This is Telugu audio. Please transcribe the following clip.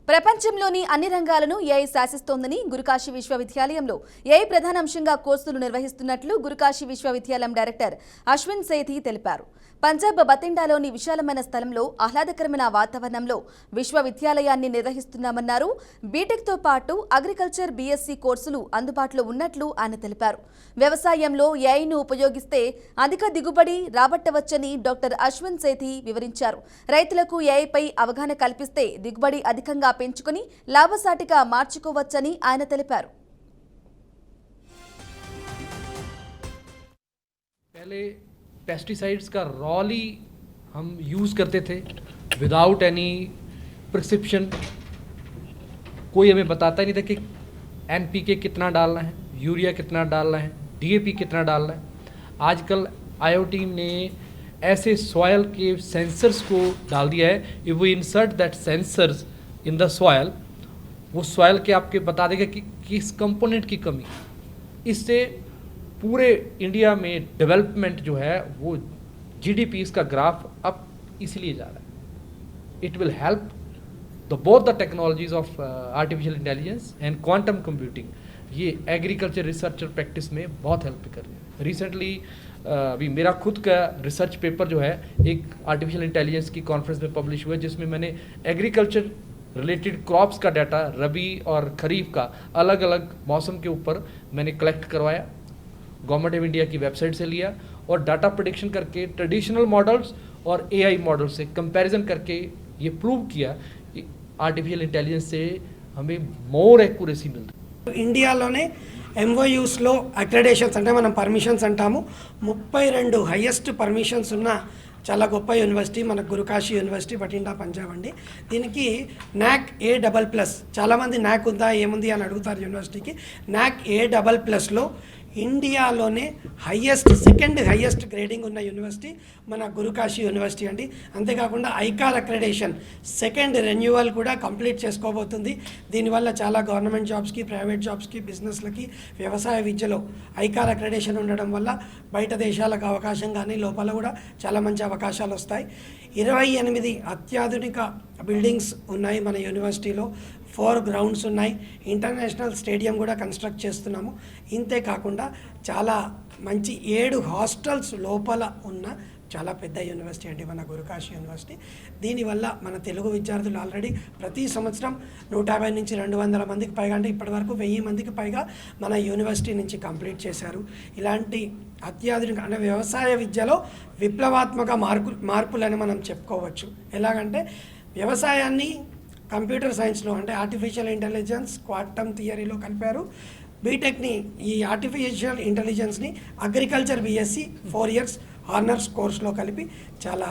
ప్రపంచంలోని అన్ని రంగాలను ఏఐ శాసిస్తోందని గురుకాశీ విశ్వవిద్యాలయంలో ఏఐ ప్రధాన అంశంగా కోర్సులు నిర్వహిస్తున్నట్లు గురుకాశీ విశ్వవిద్యాలయం డైరెక్టర్ అశ్విన్ సేథి తెలిపారు. పంజాబ్ బతిండాలోని విశాలమైన స్థలంలో ఆహ్లాదకరమైన వాతావరణంలో విశ్వవిద్యాలయాన్ని నిర్వహిస్తున్నామన్నారు. బీటెక్తో పాటు అగ్రికల్చర్ బీఎస్సీ కోర్సులు అందుబాటులో ఉన్నట్లు ఆయన తెలిపారు. వ్యవసాయంలో ఏఐను ఉపయోగిస్తే అధిక దిగుబడి రాబట్టవచ్చని డాక్టర్ అశ్విన్ సేథి వివరించారు. రైతులకు ఏఐపై అవగాహన కల్పిస్తే దిగుబడి అధికంగా పెంచుకుని లాభసాటిగా మార్చుకోవచ్చని ఆయన తెలిపారు. पेस्टिसाइड्स का रॉली हम यूज़ करते थे विदाउट एनी प्रिस्क्रिप्शन. कोई हमें बताता नहीं था कि एनपीके कितना डालना है, यूरिया कितना डालना है, डीएपी कितना डालना है. आजकल आईओटी ने ऐसे सॉयल के सेंसर्स को डाल दिया है. If we insert that sensors in the soil, वो सॉयल के आपके बता देगा कि किस कंपोनेंट की कमी. इससे पूरे इंडिया में डेवलपमेंट जो है वो जीडीपी इसका ग्राफ अप इसलिए जा रहा है. It will help the both the technologies of artificial intelligence and quantum computing. ये एग्रीकल्चर रिसर्च और प्रैक्टिस में बहुत हेल्प कर रही है. रिसेंटली अभी मेरा खुद का रिसर्च पेपर जो है एक आर्टिफिशियल इंटेलिजेंस की कॉन्फ्रेंस में पब्लिश हुआ, जिसमें मैंने एग्रीकल्चर रिलेटेड क्रॉप्स का डाटा रबी और खरीफ का अलग अलग मौसम के ऊपर मैंने कलेक्ट करवाया, गवर्नमेंट ऑफ इंडिया की वेबसाइट से लिया और डाटा प्रेडिक्शन करके ट्रेडिशनल मॉडल्स और एआई मॉडल से कंपैरिजन करके ये प्रूव किया कि आर्टिफिशियल इंटेलिजेंस से हमें मोर एक्यूरेसी मिलती है. ఇండియాలోనే ఎంఓయూస్లో అక్రెడిటేషన్స్ అంటే మనం పర్మిషన్స్ అంటాము. 32 హైయెస్ట్ పర్మిషన్స్ ఉన్న చాలా గొప్ప యూనివర్సిటీ మన గురుకాశీ యూనివర్సిటీ బటిండా పంజాబ్ అండి. దీనికి నాక్ A++, చాలామంది నాక్ ఉందా ఏముంది అని అడుగుతారు యూనివర్సిటీకి. నాక్ A++లో ఇండియాలోనే సెకండ్ హైయెస్ట్ గ్రేడింగ్ ఉన్న యూనివర్సిటీ మన గురుకాశీ యూనివర్సిటీ అండి. అంతేకాకుండా ఐకార్ అక్రెడిటేషన్ సెకండ్ రెన్యువల్ కూడా కంప్లీట్ చేసుకోబోతుంది. దీనివల్ల చాలా గవర్నమెంట్ జాబ్స్కి, ప్రైవేట్ జాబ్స్కి, బిజినెస్లకి, వ్యవసాయ విద్యలో ఐకార్ అక్రెడిటేషన్ ఉండడం వల్ల బయట దేశాలకు అవకాశం కానీ లోపల కూడా చాలా మంచి అవకాశాలు వస్తాయి. 28 అత్యాధునిక బిల్డింగ్స్ ఉన్నాయి మన యూనివర్సిటీలో. 4 గ్రౌండ్స్ ఉన్నాయి. ఇంటర్నేషనల్ స్టేడియం కూడా కన్స్ట్రక్ట్ చేస్తున్నాము. ఇంతే కాకుండా చాలా మంచి 7 హాస్టల్స్ లోపల ఉన్న చాలా పెద్ద యూనివర్సిటీ అండి మన గురుకాశీ యూనివర్సిటీ. దీనివల్ల మన తెలుగు విద్యార్థులు ఆల్రెడీ ప్రతి సంవత్సరం 150 నుంచి 200 మందికి పైగా, అంటే ఇప్పటివరకు 1000 మందికి పైగా మన యూనివర్సిటీ నుంచి కంప్లీట్ చేశారు. ఇలాంటి అత్యాధునిక అంటే వ్యవసాయ విద్యలో విప్లవాత్మక మార్పులని మనం చెప్పుకోవచ్చు. ఎలాగంటే వ్యవసాయాన్ని కంప్యూటర్ సైన్స్లో అంటే ఆర్టిఫిషియల్ ఇంటెలిజెన్స్, క్వాంటమ్ థియరీలో కలిపారు. బీటెక్ని ఈ ఆర్టిఫిషియల్ ఇంటెలిజెన్స్ని అగ్రికల్చర్ బీఎస్సీ 4 ఇయర్స్ ఆనర్స్ కోర్సులో కలిపి చాలా